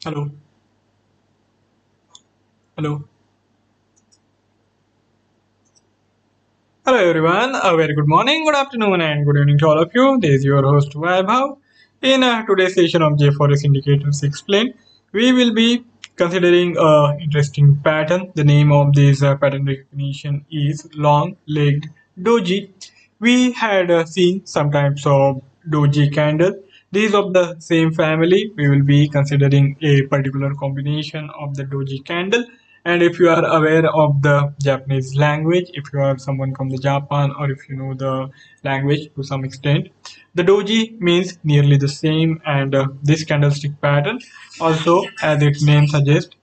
Hello, hello, hello everyone. A very good morning, good afternoon, and good evening to all of you. This is your host Vaibhav. In today's session of JForex Indicators Explained, we will be considering a interesting pattern. The name of this pattern recognition is long-legged Doji. We had seen some types of Doji candle. These of the same family. We will be considering a particular combination of the Doji candle. And if you are aware of the Japanese language, if you are someone from the Japan or if you know the language to some extent, the doji means nearly the same, and this candlestick pattern also, as its name suggests,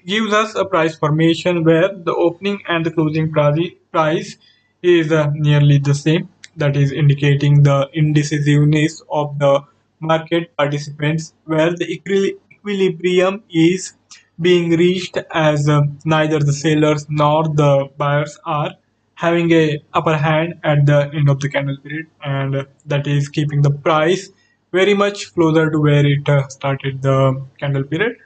gives us a price formation where the opening and the closing price is nearly the same. That is indicating the indecisiveness of the market participants, where the equilibrium is being reached as neither the sellers nor the buyers are having a upper hand at the end of the candle period, and that is keeping the price very much closer to where it started the candle period.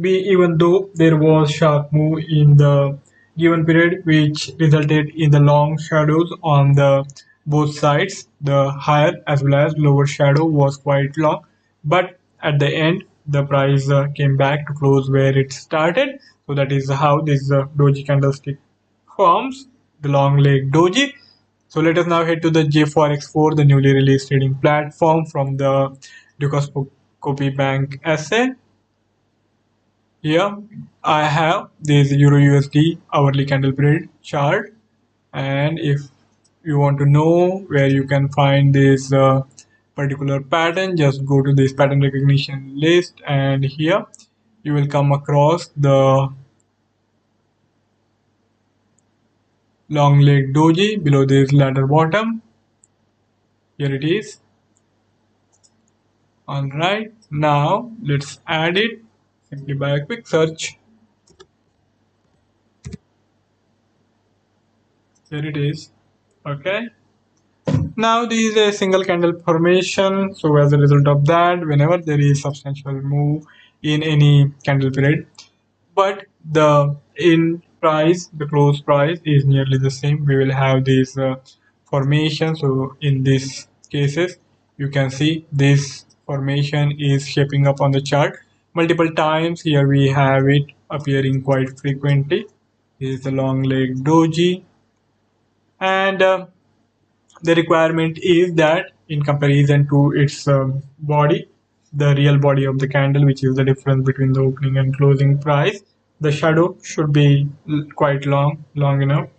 Even though there was sharp move in the given period which resulted in the long shadows on the both sides, the higher as well as lower shadow was quite long, but at the end the price came back to close where it started. So that is how this doji candlestick forms, the long leg doji. So let us now head to the JForex4, the newly released trading platform from the Dukascopy Bank SA. Here I have this Euro USD hourly candle period chart, and if you want to know where you can find this particular pattern, just go to this pattern recognition list, and here you will come across the long leg doji below this ladder bottom. Here it is. All right, now let's add it simply by a quick search. Here it is. Okay. Now this is a single candle formation. So as a result of that, whenever there is substantial move in any candle period, but the in price, the close price is nearly the same, we will have this formation. So in these cases, you can see this formation is shaping up on the chart multiple times. Here we have it appearing quite frequently. This is the long leg doji, and the requirement is that in comparison to its body, the real body of the candle, which is the difference between the opening and closing price, the shadow should be quite long enough.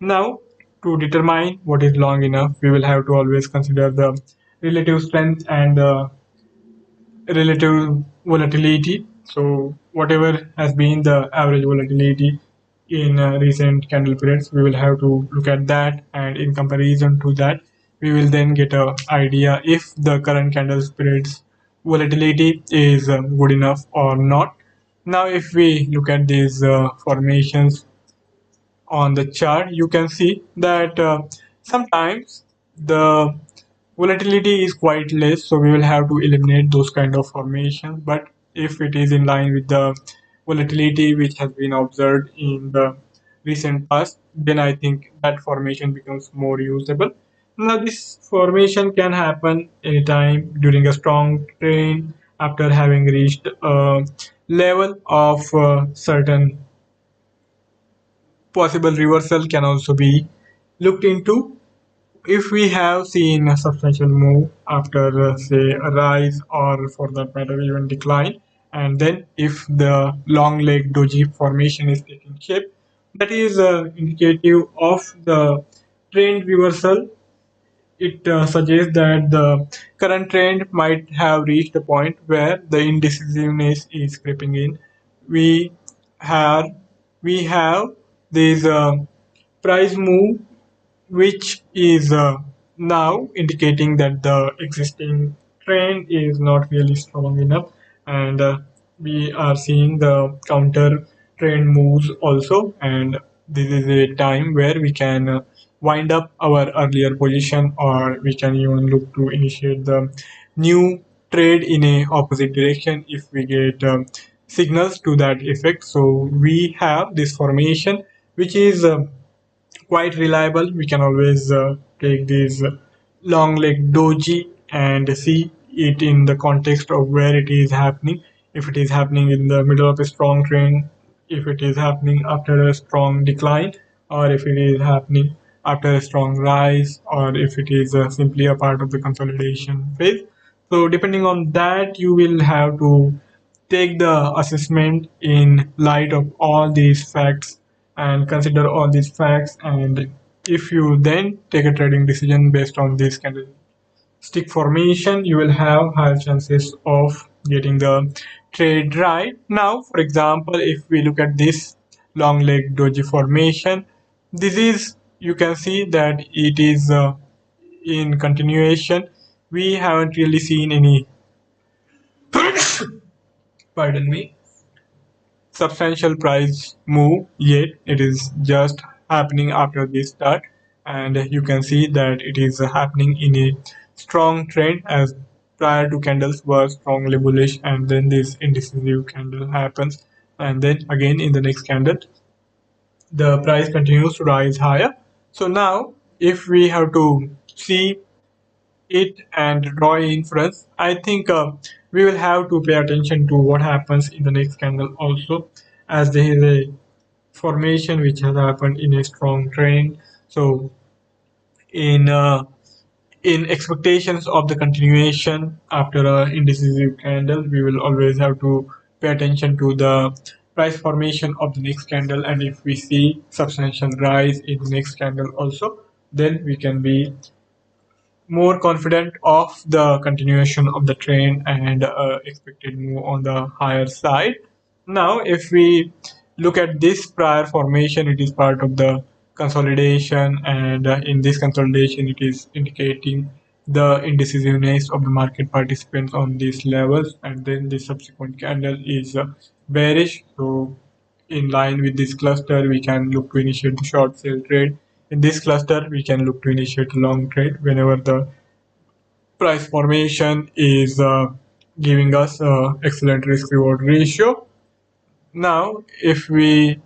Now, to determine what is long enough, we will have to always consider the relative strength and the relative volatility. So whatever has been the average volatility in recent candle periods, we will have to look at that, and in comparison to that, we will then get a idea if the current candle periods volatility is good enough or not. Now, if we look at these formations on the chart, you can see that sometimes the volatility is quite less, so we will have to eliminate those kind of formations. But if it is in line with the volatility which has been observed in the recent past, then I think that formation becomes more usable. Now this formation can happen anytime during a strong trend after having reached a level of certain possible reversal can also be looked into. If we have seen a substantial move after, say, a rise or for that matter, even decline, and then if the long leg doji formation is taking shape, that is indicative of the trend reversal. It suggests that the current trend might have reached a point where the indecisiveness is creeping in. We have we have this price move which is now indicating that the existing trend is not really strong enough, and we are seeing the counter trend moves also, and this is a time where we can wind up our earlier position, or we can even look to initiate the new trade in a opposite direction if we get signals to that effect. So we have this formation which is quite reliable. We can always take this long leg doji and see it in the context of where it is happening. If it is happening in the middle of a strong trend, if it is happening after a strong decline, or if it is happening after a strong rise, or if it is simply a part of the consolidation phase. So depending on that, you will have to take the assessment in light of all these facts and consider all these facts, and if you then take a trading decision based on this candlestick formation, you will have higher chances of getting the trade right. Now for example, if we look at this long leg doji formation, this is, you can see that it is in continuation. We haven't really seen any pardon me, substantial price move yet. It is just happening after this start, and you can see that it is happening in a strong trend, as prior two candles were strongly bullish, and then this indecisive candle happens, and then again in the next candle the price continues to rise higher. So now if we have to see it and draw inference, I think we will have to pay attention to what happens in the next candle also, as there is a formation which has happened in a strong trend. So in expectations of the continuation after a indecisive candle, we will always have to pay attention to the price formation of the next candle, and if we see substantial rise in the next candle also, then we can be more confident of the continuation of the trend and expected move on the higher side. Now, if we look at this prior formation, it is part of the consolidation, and in this consolidation, it is indicating the indecisiveness of the market participants on these levels, and then the subsequent candle is bearish. So in line with this cluster, we can look to initiate the short sale trade. In this cluster, we can look to initiate a long trade whenever the price formation is giving us excellent risk reward ratio. Now, if we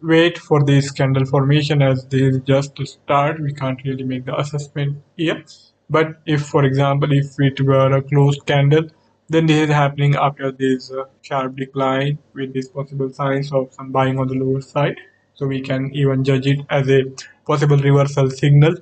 wait for this candle formation, as this is just a start, we can't really make the assessment here. But if, for example, if it were a closed candle, then this is happening after this sharp decline with these possible signs of some buying on the lower side. So we can even judge it as a possible reversal signal.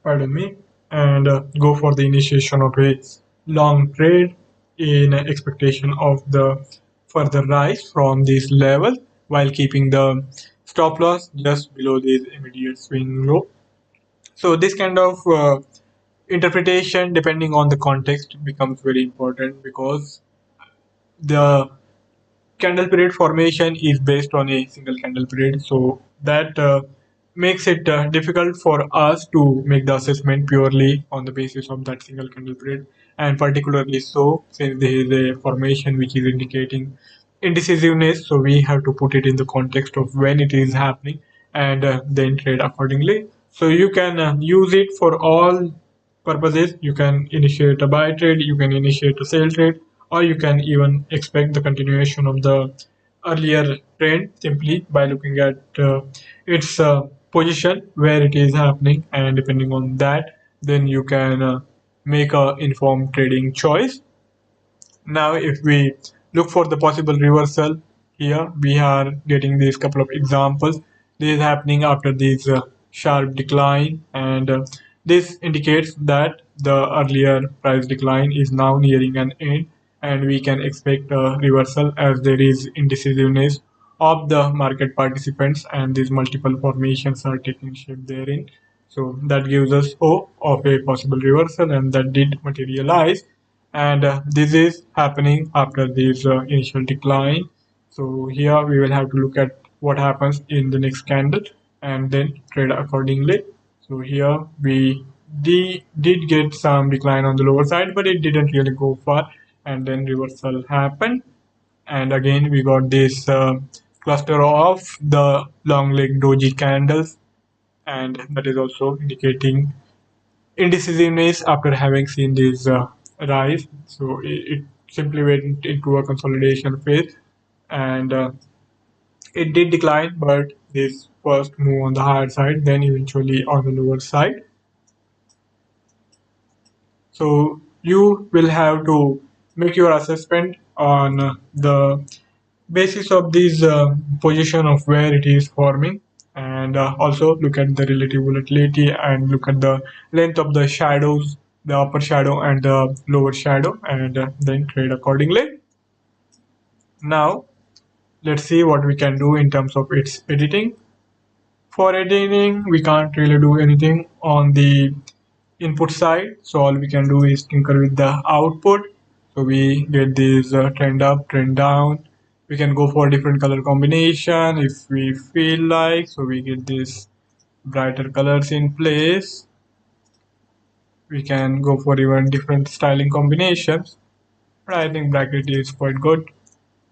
Pardon me, and go for the initiation of a long trade in expectation of the further rise from this level, while keeping the stop loss just below this immediate swing low. So this kind of interpretation, depending on the context, becomes very important, because the candle period formation is based on a single candle period, so that makes it difficult for us to make the assessment purely on the basis of that single candle period, and particularly so since there is a formation which is indicating indecisiveness, so we have to put it in the context of when it is happening, and then trade accordingly. So you can use it for all purposes. You can initiate a buy trade, you can initiate a sell trade, or you can even expect the continuation of the earlier trend simply by looking at its position where it is happening, and depending on that, then you can make a informed trading choice. Now, if we look for the possible reversal, here we are getting these couple of examples. This is happening after this sharp decline, and this indicates that the earlier price decline is now nearing an end, and we can expect a reversal as there is indecisiveness of the market participants, and these multiple formations are taking shape therein. So that gives us hope of a possible reversal, and that did materialize, and this is happening after this initial decline. So here we will have to look at what happens in the next candle and then trade accordingly. So here we did get some decline on the lower side, but it didn't really go far, and then reversal happened, and again we got this cluster of the long leg doji candles, and that is also indicating indecisiveness after having seen this rise. So it simply went into a consolidation phase, and it did decline, but this first move on the higher side, then eventually on the lower side. So you will have to make your assessment on the basis of this position of where it is forming, and also look at the relative volatility and look at the length of the shadows, the upper shadow and the lower shadow, and then trade accordingly. Now let's see what we can do in terms of its editing. For editing, we can't really do anything on the input side, so all we can do is tinker with the output. So we get this trend up, trend down. We can go for different color combination if we feel like, so we get this brighter colors in place. We can go for even different styling combinations, but I think bracket is quite good.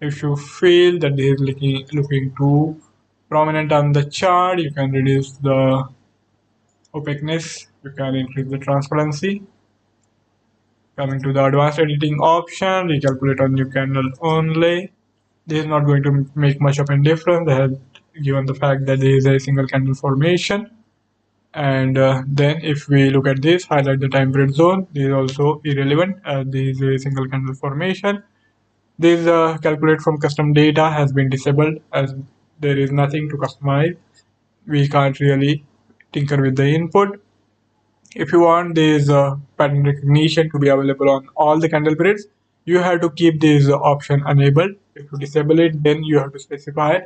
If you feel that this is looking too prominent on the chart, you can reduce the opaqueness, you can increase the transparency. Coming to the advanced editing option, recalculate on new candle only. This is not going to make much of a difference given the fact that there is a single candle formation. And then if we look at this, highlight the time period zone, this is also irrelevant as this is a single candle formation. This calculate from custom data has been disabled as there is nothing to customize. We can't really tinker with the input. If you want this pattern recognition to be available on all the candle periods, you have to keep this option enabled. If you disable it, then you have to specify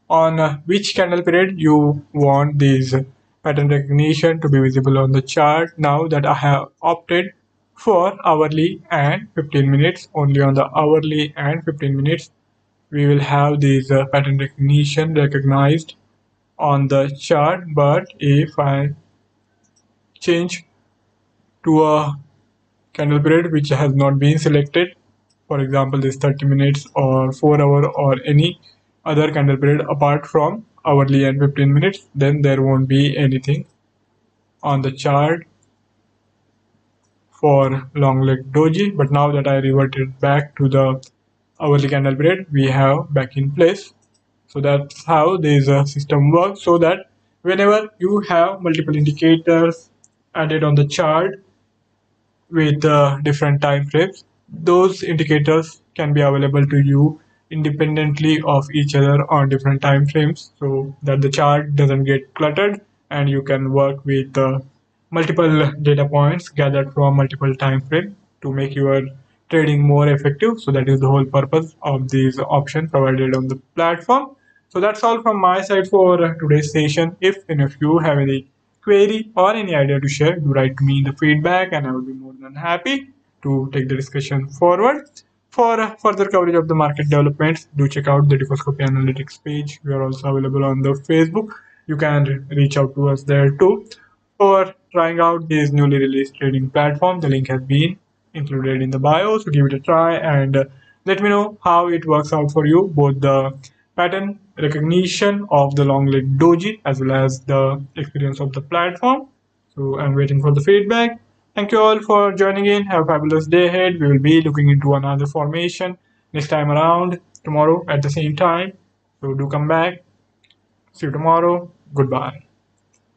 on which candle period you want this pattern recognition to be visible on the chart. Now that I have opted for hourly and 15 minutes, only on the hourly and 15 minutes, we will have this pattern recognition recognized on the chart. But if I change to a candle period which has not been selected, for example this 30 minutes or 4 hour or any other candle period apart from hourly and 15 minutes, then there won't be anything on the chart for long leg doji. But now that I reverted back to the hourly candle period, we have back in place. So that's how this system works, so that whenever you have multiple indicators added on the chart with different time frames, those indicators can be available to you independently of each other on different time frames, so that the chart doesn't get cluttered and you can work with multiple data points gathered from multiple time frames to make your trading more effective. So that is the whole purpose of these options provided on the platform. So that's all from my side for today's session. If you have any query or any idea to share, do write to me in the feedback and I will be more than happy to take the discussion forward. For further coverage of the market developments, do check out the Dukascopy Analytics page. We are also available on the Facebook. You can reach out to us there too. For trying out this newly released trading platform, the link has been included in the bio, so give it a try and let me know how it works out for you, both the pattern recognition of the long leg doji as well as the experience of the platform. So I'm waiting for the feedback. Thank you all for joining in. Have a fabulous day ahead. We will be looking into another formation next time around tomorrow at the same time. So do come back. See you tomorrow. Goodbye.